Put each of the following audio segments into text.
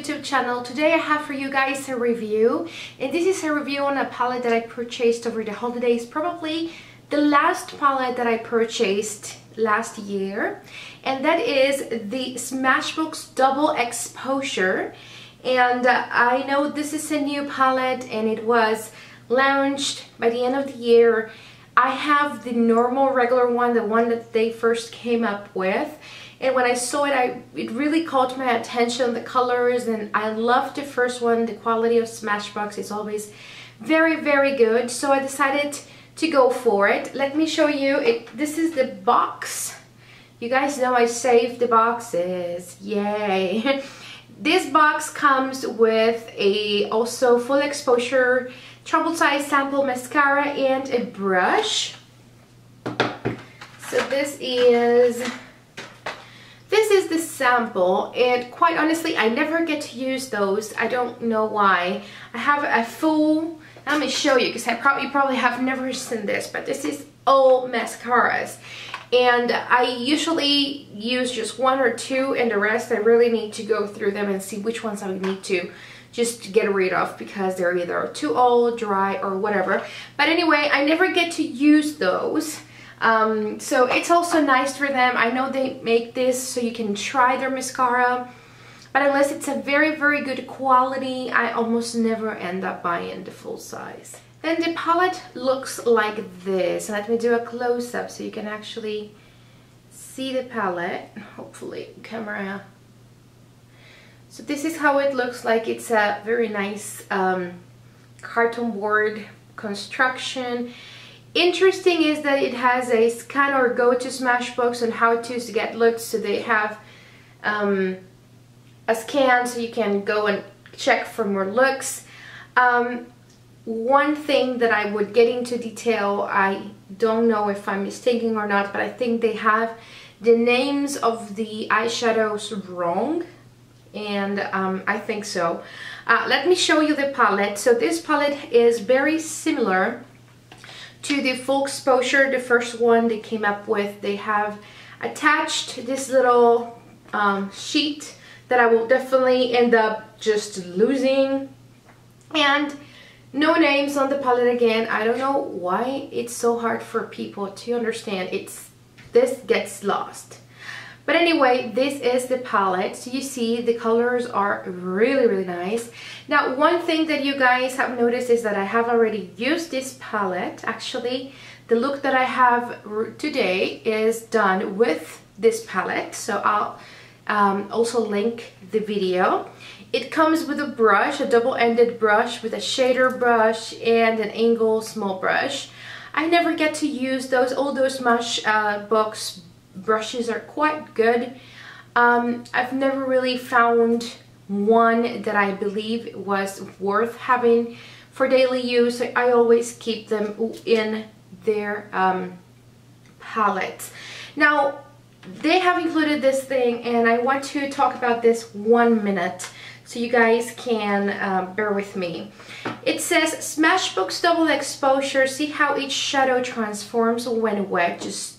YouTube channel. Today I have for you guys a review, and this is a review on a palette that I purchased over the holidays, probably the last palette that I purchased last year, and that is the Smashbox Double Exposure. And I know this is a new palette and it was launched by the end of the year. I have the normal regular one, the one that they first came up with. And when I saw it, it really caught my attention, the colors, and I loved the first one. The quality of Smashbox is always very, very good. So I decided to go for it. Let me show you it. This is the box. You guys know I saved the boxes. Yay. This box comes with a also full exposure travel size sample mascara and a brush. So this is the sample, and quite honestly I never get to use those. I don't know why. I have a full, let me show you, because you probably have never seen this, but this is all mascaras, and I usually use just one or two, and the rest I really need to go through them and see which ones I need to just get rid of because they're either too old, dry, or whatever. But anyway, I never get to use those. So it's also nice for them. I know they make this so you can try their mascara, but unless it's a very, very good quality, I almost never end up buying the full size. Then the palette looks like this. Let me do a close-up so you can actually see the palette. Hopefully, camera. So this is how it looks like. It's a very nice carton board construction. Interesting is that it has a scan or go to Smashbox on how to get looks. So they have a scan so you can go and check for more looks. One thing that I would get into detail, I don't know if I'm mistaken or not, but I think they have the names of the eyeshadows wrong, and I think so. Let me show you the palette. So this palette is very similar to the full exposure, the first one they came up with. They have attached this little sheet that I will definitely end up just losing, and no names on the palette again. I don't know why it's so hard for people to understand. This gets lost. But anyway, this is the palette. So you see the colors are really, really nice. Now, one thing that you guys have noticed is that I have already used this palette. Actually, the look that I have today is done with this palette. So I'll also link the video. It comes with a brush, a double-ended brush with a shader brush and an angle small brush. I never get to use those. All those Smashbox brushes are quite good. I've never really found one that I believe was worth having for daily use. I always keep them in their palettes. Now, they have included this thing, and I want to talk about this 1 minute so you guys can bear with me. It says Smashbox Double Exposure. See how each shadow transforms when wet. Just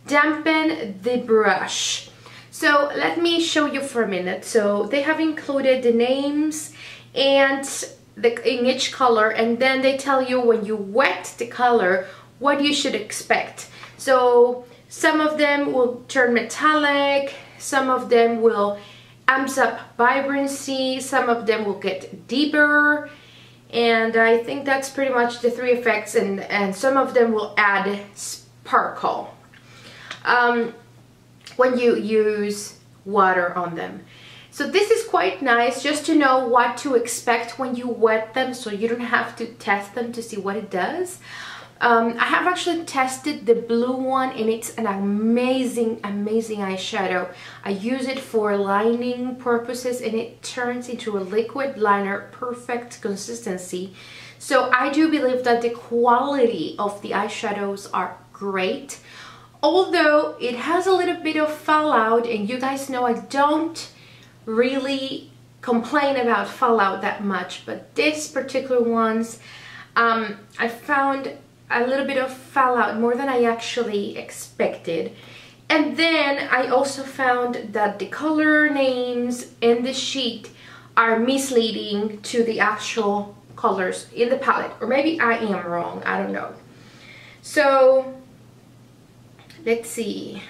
dampen the brush. So let me show you for a minute. So they have included the names and in each color, and then they tell you when you wet the color what you should expect. So some of them will turn metallic, some of them will amps up vibrancy, some of them will get deeper, and I think that's pretty much the three effects, and some of them will add sparkle when you use water on them. So this is quite nice just to know what to expect when you wet them, so you don't have to test them to see what it does. I have actually tested the blue one, and it's an amazing, amazing eyeshadow. I use it for lining purposes, and it turns into a liquid liner, perfect consistency. So I do believe that the quality of the eyeshadows are great. Although it has a little bit of fallout, and you guys know I don't really complain about fallout that much, but this particular ones, I found a little bit of fallout, more than I actually expected. And then I also found that the color names in the sheet are misleading to the actual colors in the palette. Or maybe I am wrong, I don't know. So let's see.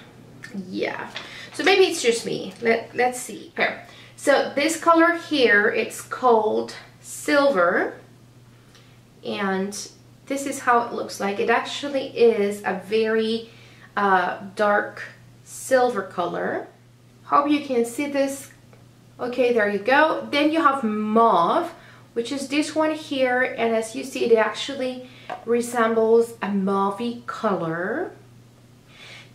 Yeah, so maybe it's just me. Let's see. Okay, so this color here, it's called Silver, and this is how it looks like. It actually is a very dark silver color. Hope you can see this. Okay, there you go. Then you have Mauve, which is this one here, and as you see, it actually resembles a mauve color.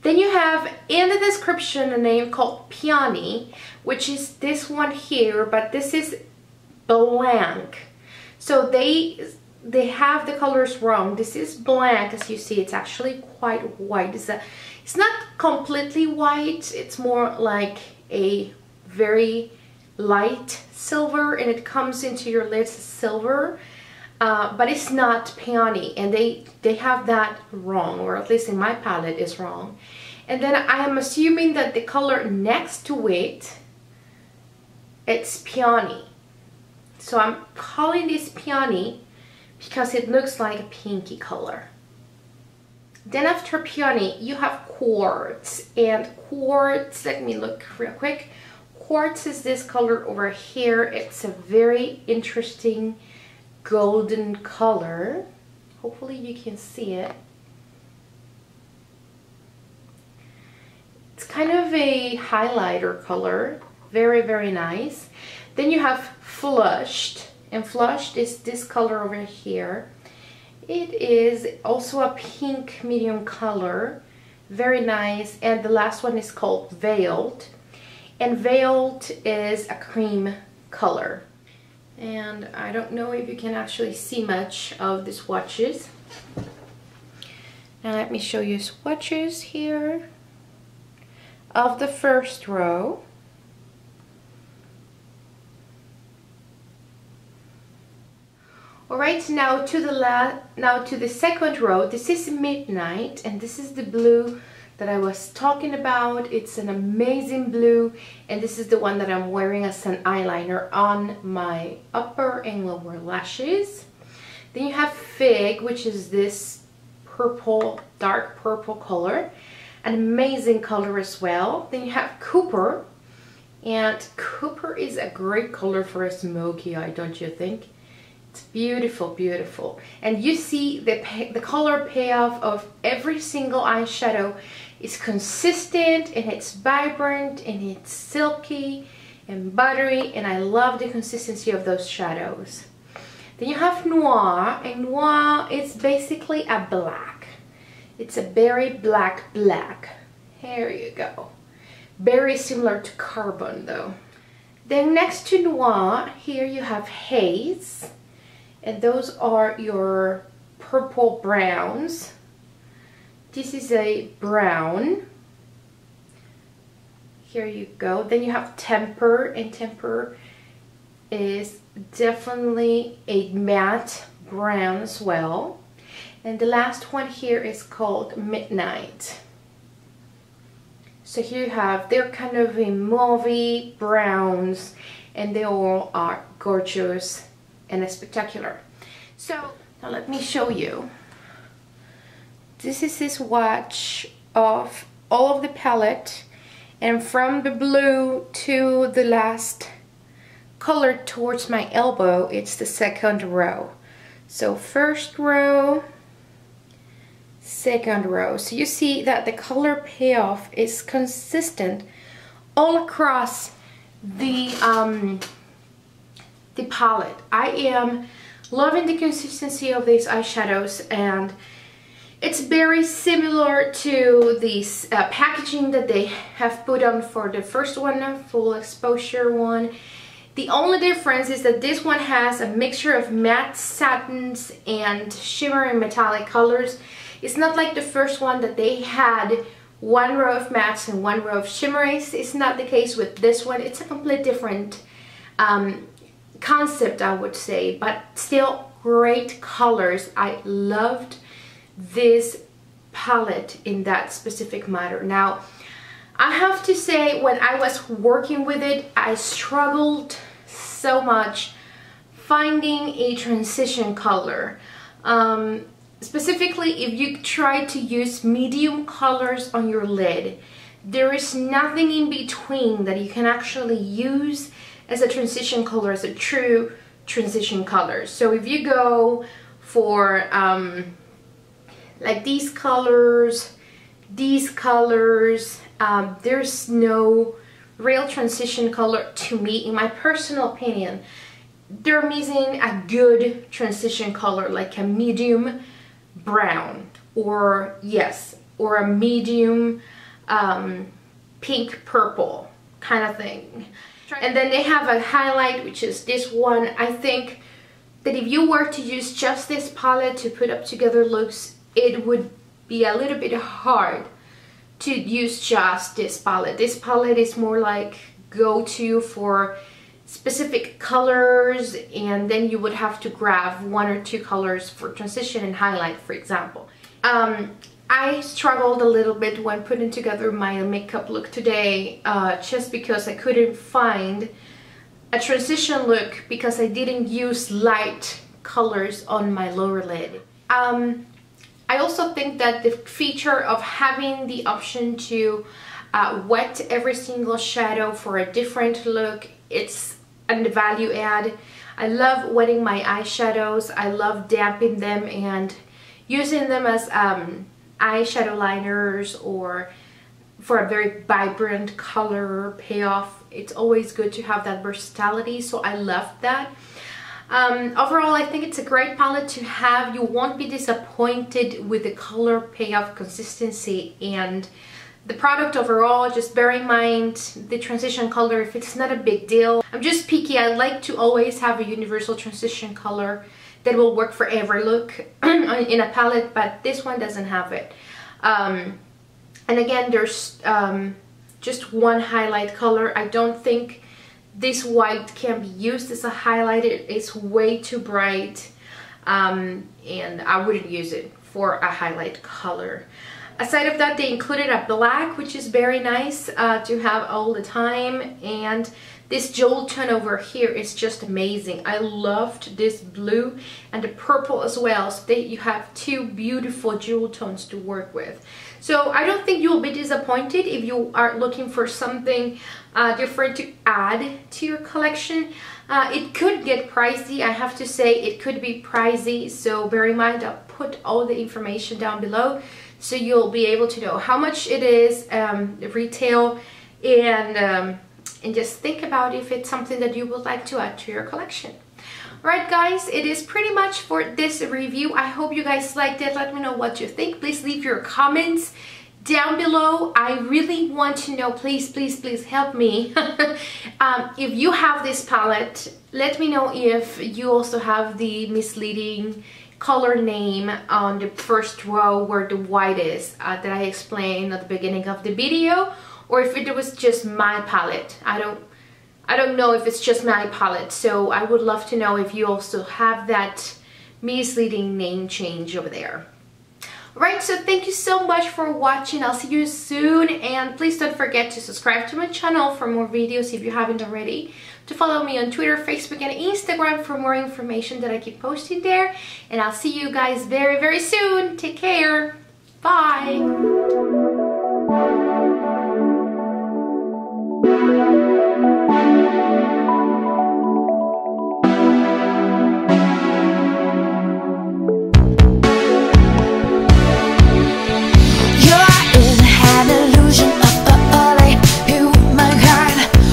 Then you have in the description a name called Peony, which is this one here, but this is blank. So they have the colors wrong. This is blank, as you see. It's actually quite white. It's not completely white. It's more like a very light silver, and it comes into your lids silver, but it's not peony, and they have that wrong, or at least in my palette is wrong. And then I am assuming that the color next to it, it's peony. So I'm calling this peony because it looks like a pinky color. Then after peony, you have Quartz, and Quartz, let me look real quick. Quartz is this color over here. It's a very interesting golden color. Hopefully you can see it. It's kind of a highlighter color. Very, very nice. Then you have Flushed, and Flushed is this color over here. It is also a pink medium color. Very nice. And the last one is called Veiled. And Veiled is a cream color. And I don't know if you can actually see much of the swatches. Now let me show you swatches here of the first row. Alright, now to the second row. This is Midnight, and this is the blue that I was talking about. It's an amazing blue, and this is the one that I'm wearing as an eyeliner on my upper and lower lashes. Then you have Fig, which is this purple, dark purple color, an amazing color as well. Then you have Cooper, and Cooper is a great color for a smoky eye, don't you think? It's beautiful, beautiful. And you see the color payoff of every single eyeshadow is consistent, and it's vibrant, and it's silky and buttery, and I love the consistency of those shadows. Then you have Noir, and Noir is basically a black. It's a very black. Here you go. Very similar to Carbon though. Then next to Noir, here you have Haze. And those are your purple browns. This is a brown. Here you go. Then you have Temper, and Temper is definitely a matte brown as well. And the last one here is called Midnight. So here you have, they're kind of a mauve browns, and they all are gorgeous and spectacular. So now let me show you. This is a swatch of all of the palette, and from the blue to the last color towards my elbow, it's the second row. So first row, second row. So you see that the color payoff is consistent all across the palette. I am loving the consistency of these eyeshadows, and it's very similar to this packaging that they have put on for the first one, full exposure one. The only difference is that this one has a mixture of matte satins and shimmering metallic colors. It's not like the first one that they had one row of mattes and one row of shimmeries. It's not the case with this one. It's a completely different concept, I would say, but still great colors. I loved this palette in that specific matter. Now, I have to say, when I was working with it, I struggled so much finding a transition color. Specifically, if you try to use medium colors on your lid, there is nothing in between that you can actually use as a transition color, as a true transition color. So if you go for like these colors, there's no real transition color to me, in my personal opinion. They're missing a good transition color, like a medium brown, or yes, or a medium pink purple kind of thing. And then they have a highlight, which is this one. I think that if you were to use just this palette to put up together looks, it would be a little bit hard to use just this palette. This palette is more like go-to for specific colors, and then you would have to grab 1 or 2 colors for transition and highlight, for example. I struggled a little bit when putting together my makeup look today, just because I couldn't find a transition look because I didn't use light colors on my lower lid. I also think that the feature of having the option to wet every single shadow for a different look, it's a value add. I love wetting my eyeshadows. I love damping them and using them as eyeshadow liners, or for a very vibrant color payoff. It's always good to have that versatility, so I love that. Overall, I think it's a great palette to have. You won't be disappointed with the color payoff consistency and the product overall. Just bear in mind the transition color if it's not a big deal. I'm just picky. I like to always have a universal transition color that will work for every look in a palette, but this one doesn't have it. And again, there's just one highlight color. I don't think this white can be used as a highlight. It's way too bright, and I wouldn't use it for a highlight color. Aside of that, they included a black, which is very nice to have all the time, and this jewel tone over here is just amazing. I loved this blue and the purple as well, so you have 2 beautiful jewel tones to work with. So I don't think you'll be disappointed if you are looking for something different to add to your collection. It could get pricey, I have to say. It could be pricey, so bear in mind I'll put all the information down below so you'll be able to know how much it is, retail, and just think about if it's something that you would like to add to your collection. Alright guys, it is pretty much for this review. I hope you guys liked it. Let me know what you think. Please leave your comments down below. I really want to know, please help me. If you have this palette, let me know if you also have the misleading color name on the first row where the white is that I explained at the beginning of the video, or if it was just my palette. I don't know if it's just my palette, so I would love to know if you also have that misleading name change over there. Alright, so thank you so much for watching. I'll see you soon, and please don't forget to subscribe to my channel for more videos if you haven't already, to follow me on Twitter, Facebook, and Instagram for more information that I keep posting there, and I'll see you guys very soon. Take care. Bye.